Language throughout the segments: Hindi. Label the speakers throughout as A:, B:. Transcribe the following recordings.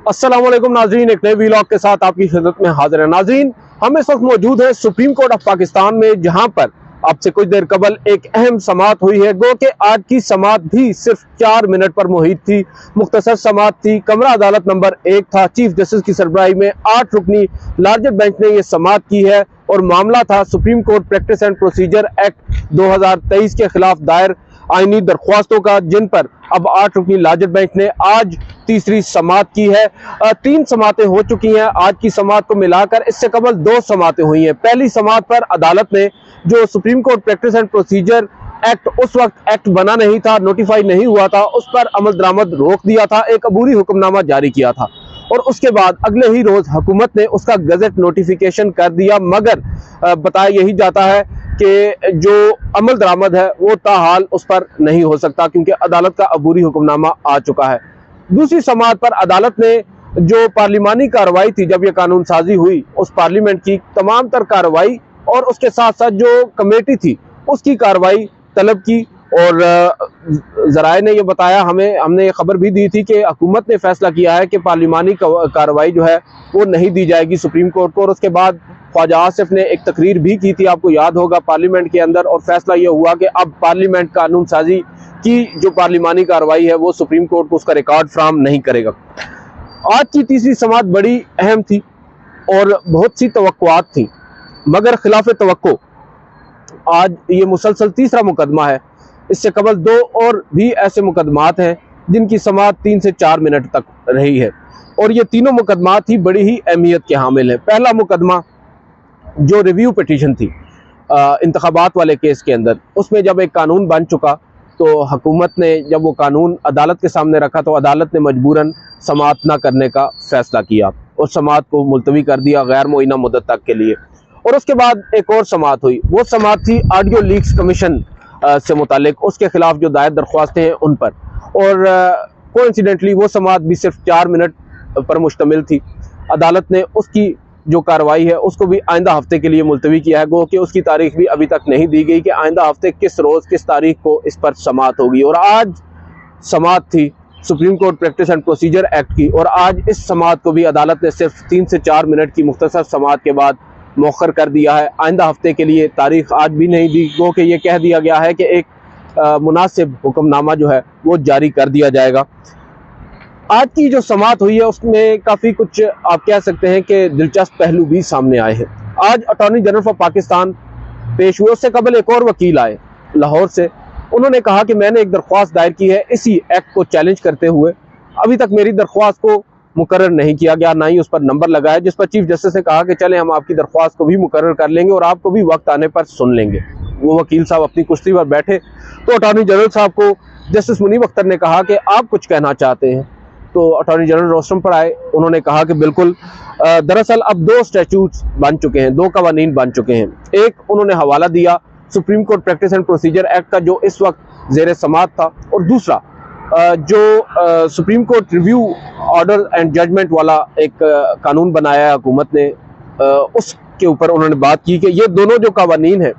A: अस्सलाम वालेकुम नाजरीन, एक नए वीलॉग के साथ आपकी खिदमत में हाजिर है। नाजरीन, हम इस वक्त मौजूद हैं सुप्रीम कोर्ट ऑफ पाकिस्तान में, जहां पर आपसे कुछ देर कबल एक अहम समाअत हुई है। गो कि आज की समाअत भी सिर्फ 4 मिनट पर मुहित थी, मुख्तसर समाअत थी। कमरा अदालत नंबर 1 था। चीफ जस्टिस की सरबराही में 8 रुकनी लार्जर बेंच ने यह समाअत की है और मामला था supreme court practice and procedure act 2023 के खिलाफ दायर आईनी दरख्वास्तों का, जिन पर अब 8 रुकनी लार्जर बेंच ने आज तीसरी समाअत की है। 3 समाअतें हो चुकी हैं। आज की समाअत को मिलाकर इससे कबल 2 समाअतें हुई हैं। पहली समाअत पर अदालत ने जो supreme court practice and procedure act, उस वक्त एक्ट बना नहीं था, नोटिफाई नहीं हुआ था, उस पर अमल दरामद रोक दिया था, एक अबूरी हुक्मनामा जारी किया था और उसके बाद अगले ही रोज हुकूमत ने उसका गजट नोटिफिकेशन कर दिया। मगर बताया यही जाता है कि जो अमल दरामद है वो ताहाल उस पर नहीं हो सकता, क्योंकि अदालत का अबूरी हुक्मनामा आ चुका है। दूसरी समाअत पर अदालत ने जो पार्लिमानी कार्रवाई थी, जब यह कानून साजी हुई, उस पार्लियामेंट की तमाम तर कार्रवाई और उसके साथ साथ जो कमेटी थी उसकी कार्रवाई तलब की और जराए ने यह बताया, हमने ये खबर भी दी थी कि हुकूमत ने फैसला किया है कि पार्लिमानी कार्रवाई जो है वो नहीं दी जाएगी सुप्रीम कोर्ट को। और उसके बाद ख्वाजा आसिफ ने एक तकरीर भी की थी, आपको याद होगा, पार्लियामेंट के अंदर, और फैसला यह हुआ कि अब पार्लियामेंट कानून साजी की जो पार्लिमानी कार्रवाई है वो सुप्रीम कोर्ट को उसका रिकॉर्ड फ्राहम नहीं करेगा। आज की तीसरी समाअत बड़ी अहम थी और बहुत सी तवक्कुआत थी, मगर खिलाफ तवक्को आज ये मुसलसल तीसरा मुकदमा है। इससे कबल 2 और भी ऐसे मुकदमात हैं जिनकी समाअत 3 से 4 मिनट तक रही है और ये तीनों मुकदमात ही बड़ी ही अहमियत के हामिल है। पहला मुकदमा जो रिव्यू पिटीशन थी इंतखाबात वाले केस के अंदर, उसमें जब एक कानून बन चुका तो हुकूमत ने जब वो कानून अदालत के सामने रखा तो अदालत ने मजबूरन समाअत न करने का फैसला किया और समाअत को मुलतवी कर दिया गैर मुअय्यना मुद्दत तक के लिए। और उसके बाद एक और समाअत हुई, वो समाअत थी ऑडियो लीक्स कमीशन से मुतालिक, उसके खिलाफ जो दायर दरख्वास्तें हैं उन पर। और कोइंसिडेंटली वो समाअत भी सिर्फ 4 मिनट पर मुश्तमिल थी। अदालत ने उसकी जो कार्रवाई है उसको भी आइंदा हफ्ते के लिए मुलतवी किया है। गो कि उसकी तारीख भी अभी तक नहीं दी गई कि आइंदा हफ्ते किस रोज़ किस तारीख को इस पर समाअत होगी। और आज समाअत थी supreme court practice and procedure act की, और आज इस समाअत को भी अदालत ने सिर्फ 3 से 4 मिनट की मुख्तसर समाअत के बाद मौखर कर दिया है। आइंदा हफ्ते के लिए तारीख आज भी नहीं दी, गो कि ये कह दिया गया है कि एक मुनासिब हुक्मनामा जो है वो जारी कर दिया जाएगा। आज की जो समाअत हुई है उसमें काफ़ी कुछ आप कह सकते हैं कि दिलचस्प पहलू भी सामने आए हैं। आज अटॉर्नी जनरल ऑफ पाकिस्तान पेश हुए, उससे कबल एक और वकील आए लाहौर से। उन्होंने कहा कि मैंने एक दरख्वास्त दायर की है इसी एक्ट को चैलेंज करते हुए, अभी तक मेरी दरख्वास्त को मुकर्रर नहीं किया गया, ना ही उस पर नंबर लगा है, जिस पर चीफ जस्टिस ने कहा कि चले हम आपकी दरख्वास्त को भी मुकर्रर कर लेंगे और आपको भी वक्त आने पर सुन लेंगे। वो वकील साहब अपनी कुश्ती पर बैठे तो अटॉर्नी जनरल साहब को जस्टिस मुनीब अख्तर ने कहा कि आप कुछ कहना चाहते हैं, तो अटॉर्नी जनरल रोस्टम पर आए। उन्होंने कहा कि बिल्कुल, दरअसल अब 2 स्टैट्यूट्स बन चुके हैं, 2 कवानीन बन चुके हैं। एक उन्होंने हवाला दिया supreme court practice and procedure act का जो इस वक्त जेर समाअत था, और दूसरा जो supreme court review order and judgment वाला एक कानून बनाया है हुकूमत ने, उसके ऊपर उन्होंने बात की कि ये दोनों जो कवानीन हैं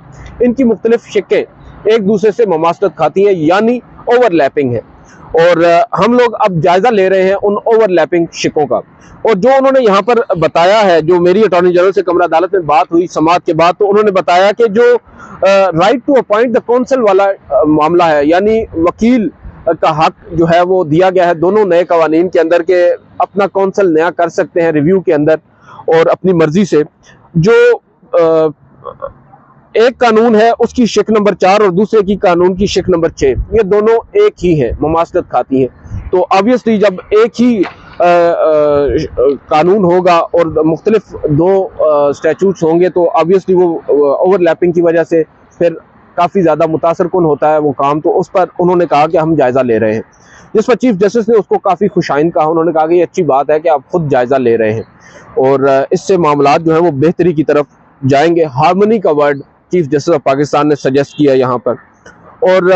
A: इनकी मुख्तलिफ शिक्कें एक दूसरे से ममासलत खाती हैं, यानी ओवरलैपिंग है। और हम लोग अब जायजा ले रहे हैं उन ओवरलैपिंग शिकों का। और जो उन्होंने यहाँ पर बताया है, जो मेरी अटॉर्नी जनरल से कमरा अदालत में बात हुई समाअत के बाद, तो उन्होंने बताया कि जो right to appoint the council वाला मामला है, यानी वकील का हक जो है वो दिया गया है दोनों नए कवानीन के अंदर, के अपना काउंसिल नया कर सकते हैं रिव्यू के अंदर और अपनी मर्जी से। जो एक कानून है उसकी शिक नंबर 4 और दूसरे की कानून की शिक नंबर 6, ये दोनों एक ही है, ममासलत खाती हैं। तो ऑब्वियसली जब एक ही कानून होगा और मुख्तलिफ 2 स्टैट्यूट्स होंगे तो ऑब्वियसली वो ओवरलैपिंग की वजह से फिर काफ़ी ज़्यादा मुतासर कुन होता है वो काम। तो उस पर उन्होंने कहा कि हम जायज़ा ले रहे हैं, जिस पर चीफ जस्टिस ने उसको काफ़ी खुशाइन कहा। उन्होंने कहा कि ये अच्छी बात है कि आप खुद जायज़ा ले रहे हैं और इससे मामलात जो है वो बेहतरी की तरफ जाएंगे। हार्मनी का word chief justice of Pakistan ने सजेस्ट किया यहाँ पर। और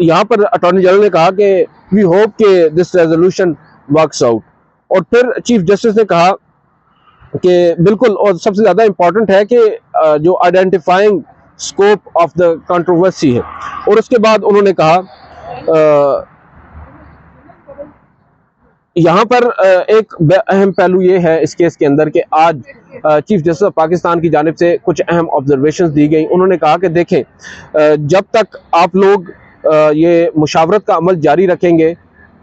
A: यहाँ पर अटॉर्नी जनरल ने कहा कि वी होप कि दिस रेजोल्यूशन वर्क्स आउट। और फिर चीफ जस्टिस ने कहा कि बिल्कुल, और सबसे ज़्यादा इम्पॉर्टेंट है कि जो identifying scope of the controversy है। और उसके बाद उन्होंने कहा यहाँ पर एक अहम पहलू ये है इस केस के अंदर कि आज चीफ जस्टिस ऑफ पाकिस्तान की जानिब से कुछ अहम ऑब्जर्वेशंस दी गई। उन्होंने कहा कि देखें, जब तक आप लोग ये मुशावरत का अमल जारी रखेंगे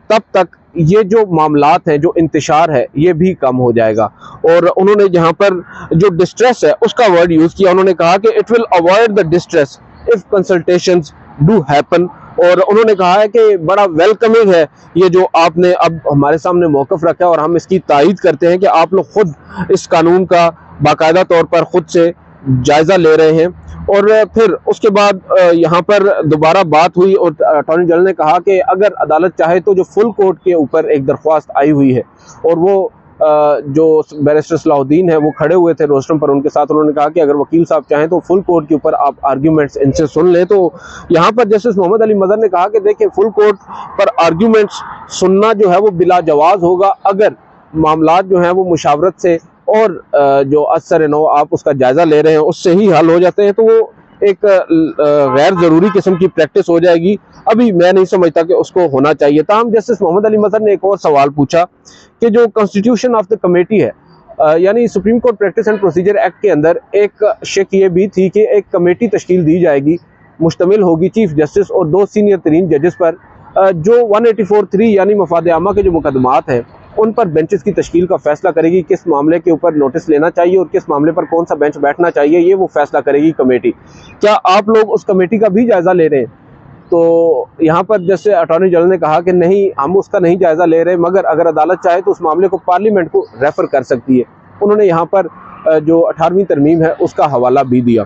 A: तब तक ये जो मामलात हैं, जो इंतशार है, ये भी कम हो जाएगा। और उन्होंने यहाँ पर जो डिस्ट्रेस है उसका वर्ड यूज़ किया। उन्होंने कहा कि it will avoid the distress if consultations do happen. और उन्होंने कहा है कि बड़ा वेलकमिंग है ये जो आपने अब हमारे सामने मौक़िफ़ रखा है, और हम इसकी तायीद करते हैं कि आप लोग खुद इस कानून का बाकायदा तौर पर खुद से जायज़ा ले रहे हैं। और फिर उसके बाद यहाँ पर दोबारा बात हुई और अटॉर्नी जनरल ने कहा कि अगर अदालत चाहे तो जो फुल कोर्ट के ऊपर एक दरख्वास्त आई हुई है, और वो जो बैरिस्टर सलाहुद्दीन है वो खड़े हुए थे रोस्टम पर उनके साथ, उन्होंने कहा कि अगर वकील साहब चाहें तो फुल कोर्ट के ऊपर आप आर्ग्यूमेंट्स इनसे सुन लें। तो यहाँ पर जस्टिस मोहम्मद अली मज़हर ने कहा कि देखिए, फुल कोर्ट पर आर्ग्यूमेंट्स सुनना जो है वो बिला जवाज़ होगा अगर मामलात जो हैं वो मुशावरत से और जो असर नो आप उसका जायज़ा ले रहे हैं उससे ही हल हो जाते हैं, तो वो एक गैर ज़रूरी किस्म की प्रैक्टिस हो जाएगी। अभी मैं नहीं समझता कि उसको होना चाहिए। ताहम जस्टिस मोहम्मद अली मज़हर ने एक और सवाल पूछा कि जो कॉन्स्टिट्यूशन ऑफ द कमेटी है, यानी supreme court practice and procedure act के अंदर एक शिक ये भी थी कि एक कमेटी तश्कील दी जाएगी, मुश्तमिल होगी चीफ जस्टिस और 2 सीनियर तरीन जजेस पर, जो 184(3) यानी मफाद आमा के जो मुकदमात हैं उन पर बेंचेस की तश्कील का फैसला करेगी। किस मामले के ऊपर नोटिस लेना चाहिए और किस मामले पर कौन सा बेंच बैठना चाहिए, ये वो फैसला करेगी कमेटी। क्या आप लोग उस कमेटी का भी जायज़ा ले रहे हैं? तो यहाँ पर जैसे अटॉर्नी जनरल ने कहा कि नहीं, हम उसका नहीं जायज़ा ले रहे, मगर अगर अदालत चाहे तो उस मामले को पार्लियामेंट को रेफ़र कर सकती है। उन्होंने यहाँ पर जो 18वीं तरमीम है उसका हवाला भी दिया।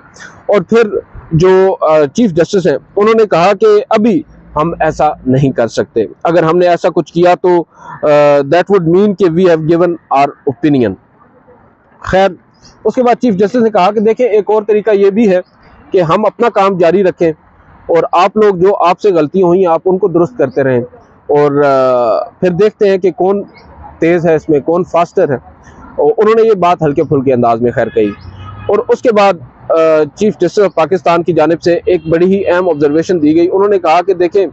A: और फिर जो चीफ जस्टिस हैं उन्होंने कहा कि अभी हम ऐसा नहीं कर सकते, अगर हमने ऐसा कुछ किया तो दैट वुड मीन कि we have given our opinion. खैर, उसके बाद चीफ जस्टिस ने कहा कि देखिए, एक और तरीका ये भी है कि हम अपना काम जारी रखें और आप लोग जो आपसे गलतियां हुई आप उनको दुरुस्त करते रहें, और फिर देखते हैं कि कौन तेज़ है इसमें, कौन फास्टर है। और उन्होंने ये बात हल्के फुल्के अंदाज में खैर कही। और उसके बाद चीफ जस्टिस ऑफ पाकिस्तान की जानिब से एक बड़ी ही अहम ऑब्जर्वेशन दी गई। उन्होंने कहा कि देखें,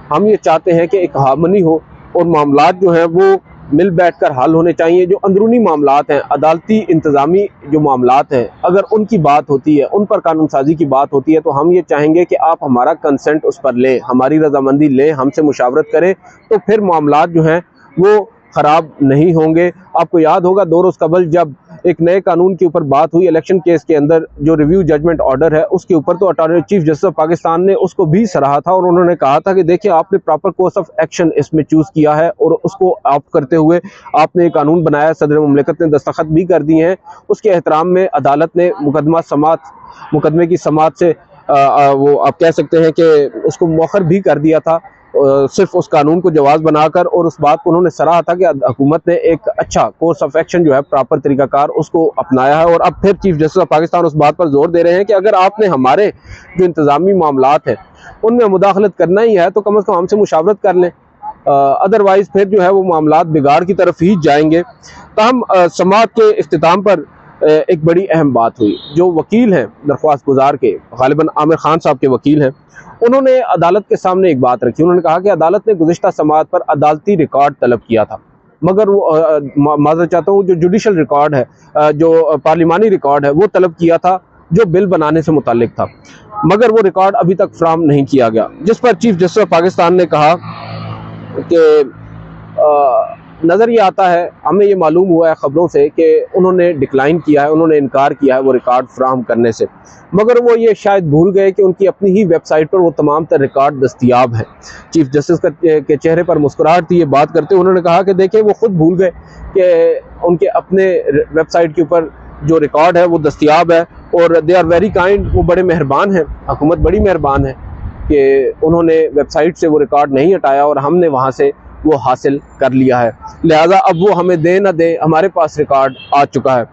A: हम ये चाहते हैं कि एक हार्मनी हो और मामलात जो हैं वो मिल बैठ कर हल होने चाहिए। जो अंदरूनी मामलात हैं, अदालती इंतज़ामी जो मामलात हैं, अगर उनकी बात होती है, उन पर कानून साजी की बात होती है, तो हम ये चाहेंगे कि आप हमारा कंसेंट उस पर लें, हमारी रजामंदी लें, हमसे मुशावरत करें, तो फिर मामलात जो हैं वो ख़राब नहीं होंगे। आपको याद होगा 2 रोज़ कबल जब एक नए कानून के ऊपर बात हुई इलेक्शन केस के अंदर, जो रिव्यू जजमेंट ऑर्डर है उसके ऊपर, तो attorney chief justice of Pakistan ने उसको भी सराहा था और उन्होंने कहा था कि देखिए, आपने प्रॉपर कोर्स ऑफ एक्शन इसमें चूज़ किया है और उसको आप करते हुए आपने कानून बनाया, सदर मुमलिकत ने दस्तखत भी कर दिए हैं। उसके एहतराम में अदालत ने मुकदमे की समात से वो आप कह सकते हैं कि उसको मौखर भी कर दिया था, सिर्फ उस कानून को जवाज़ बनाकर। और उस बात को उन्होंने सराहा था कि हुकूमत ने एक अच्छा कोर्स ऑफ एक्शन जो है, प्रॉपर तरीकाकार उसको अपनाया है। और अब फिर चीफ जस्टिस ऑफ पाकिस्तान उस बात पर जोर दे रहे हैं कि अगर आपने हमारे जो इंतज़ामी मामलात हैं उनमें मुदाखलत करना ही है तो कम अज़ कम हमसे मुशावरत कर लें, अदरवाइज़ फिर जो है वो मामलात बिगाड़ की तरफ ही जाएंगे। ताहम समाअत के इख्तिताम पर एक बड़ी अहम बात हुई। जो वकील हैं दरख्वास्त गुजार के, गालिबन आमिर खान साहब के वकील हैं, उन्होंने अदालत के सामने एक बात रखी। उन्होंने कहा कि अदालत ने गुज़िश्ता समाअत पर अदालती रिकॉर्ड तलब किया था, मगर वो माज़रत चाहता हूँ, जो जुडिशल रिकॉर्ड है, जो पार्लिमानी रिकॉर्ड है, वो तलब किया था जो बिल बनाने से मुताल्लिक था, मगर वो रिकॉर्ड अभी तक फ्राहम नहीं किया गया। जिस पर चीफ जस्टिस ऑफ पाकिस्तान ने कहा कि नज़र ये आता है, हमें ये मालूम हुआ है ख़बरों से कि उन्होंने डिक्लाइन किया है, उन्होंने इनकार किया है वो रिकॉर्ड फ्राहम करने से, मगर वो ये शायद भूल गए कि उनकी अपनी ही वेबसाइट पर वो तमाम तर रिकॉर्ड दस्तियाब हैं। चीफ जस्टिस के चेहरे पर मुस्कुराहट थी ये बात करते। उन्होंने कहा कि देखिए, वो ख़ुद भूल गए कि उनके अपने वेबसाइट के ऊपर जो रिकॉर्ड है वो दस्तियाब है, और दे आर वेरी काइंड, वो बड़े मेहरबान हैं, हुकूमत बड़ी मेहरबान है कि उन्होंने वेबसाइट से वो रिकॉर्ड नहीं हटाया और हमने वहाँ से वो हासिल कर लिया है, लिहाजा अब वो हमें दे ना दे, हमारे पास रिकॉर्ड आ चुका है।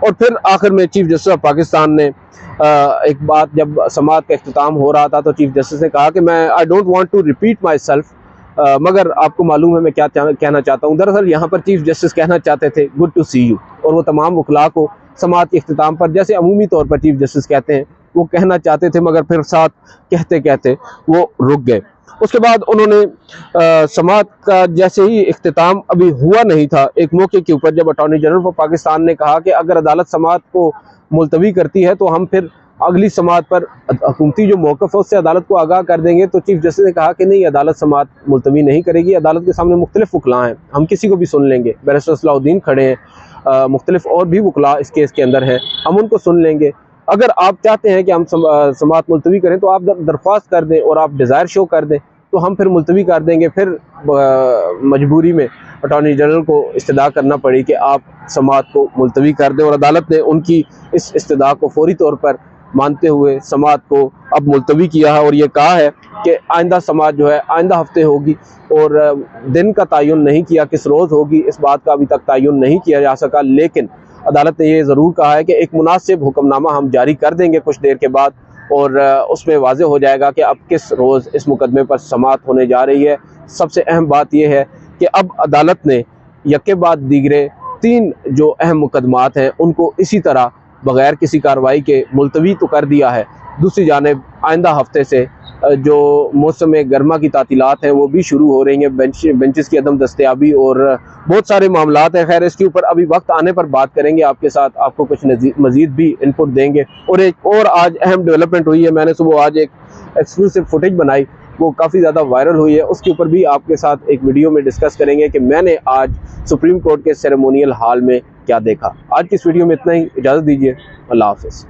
A: और फिर आखिर में चीफ जस्टिस ऑफ पाकिस्तान ने एक बात, जब समाअत का इख्तिताम हो रहा था तो चीफ जस्टिस ने कहा कि मैं I don't want to repeat myself, मगर आपको मालूम है मैं क्या कहना चाहता हूँ। दरअसल यहाँ पर चीफ जस्टिस कहना चाहते थे गुड टू सी यू, और वो तमाम वकला को समाअत के इख्तिताम पर जैसे अमूमी तौर पर चीफ जस्टिस कहते हैं वो कहना चाहते थे, मगर फिर साथ कहते कहते वो रुक गए। उसके बाद उन्होंने समाअत का जैसे ही इख्तिताम अभी हुआ नहीं था, एक मौके के ऊपर जब अटॉर्नी जनरल ऑफ पाकिस्तान ने कहा कि अगर अदालत समाअत को मुलतवी करती है तो हम फिर अगली समाअत पर हुकूमती जो मौक़िफ़ है उससे अदालत को आगाह कर देंगे, तो चीफ जस्टिस ने कहा कि नहीं, अदालत समाअत मुलतवी नहीं करेगी। अदालत के सामने मुख्तलिफ वकला हैं, हम किसी को भी सुन लेंगे। बैरिस्टर सलाहुद्दीन खड़े हैं, मुख्तलिफ और भी वकला इस केस के अंदर हैं, हम उनको सुन लेंगे। अगर आप चाहते हैं कि हम समाअत मुलतवी करें तो आप दरख्वास्त कर दें और आप डिज़ायर शो कर दें, तो हम फिर मुलतवी कर देंगे। फिर मजबूरी में अटॉर्नी जनरल को इस्तदा करना पड़ी कि आप समाअत को मुलतवी कर दें, और अदालत ने उनकी इस इस्तदा को फौरी तौर पर मानते हुए समाअत को अब मुलतवी किया है और ये कहा है कि आइंदा समाअत जो है आइंदा हफ्ते होगी, और दिन का तयन नहीं किया, किस रोज़ होगी इस बात का अभी तक तयन नहीं किया जा सका। लेकिन अदालत ने ये ज़रूर कहा है कि एक मुनासिब हुक्मनामा हम जारी कर देंगे कुछ देर के बाद, और उसमें वाज़ेह हो जाएगा कि अब किस रोज़ इस मुकदमे पर समाअत होने जा रही है। सबसे अहम बात यह है कि अब अदालत ने यके बाद दीगरे 3 जो अहम मुकदमात हैं उनको इसी तरह बग़ैर किसी कार्रवाई के मुलतवी तो कर दिया है। दूसरी जानिब आइंदा हफ्ते से जो मौसम गर्मा की तातीलात हैं वो भी शुरू हो रही हैं, बेंचेस की अदम दस्तयाबी और बहुत सारे मामलात हैं। खैर, इसके ऊपर अभी वक्त आने पर बात करेंगे आपके साथ, आपको कुछ मज़ीद भी इनपुट देंगे। और एक और आज अहम डेवलपमेंट हुई है, मैंने सुबह आज एक एक्सक्लूसिव फुटेज बनाई, वो काफ़ी ज़्यादा वायरल हुई है, उसके ऊपर भी आपके साथ एक वीडियो में डिस्कस करेंगे कि मैंने आज सुप्रीम कोर्ट के सेरेमोनियल हॉल में क्या देखा। आज की इस वीडियो में इतना ही, इजाज़त दीजिए, अल्लाह हाफ़िज़।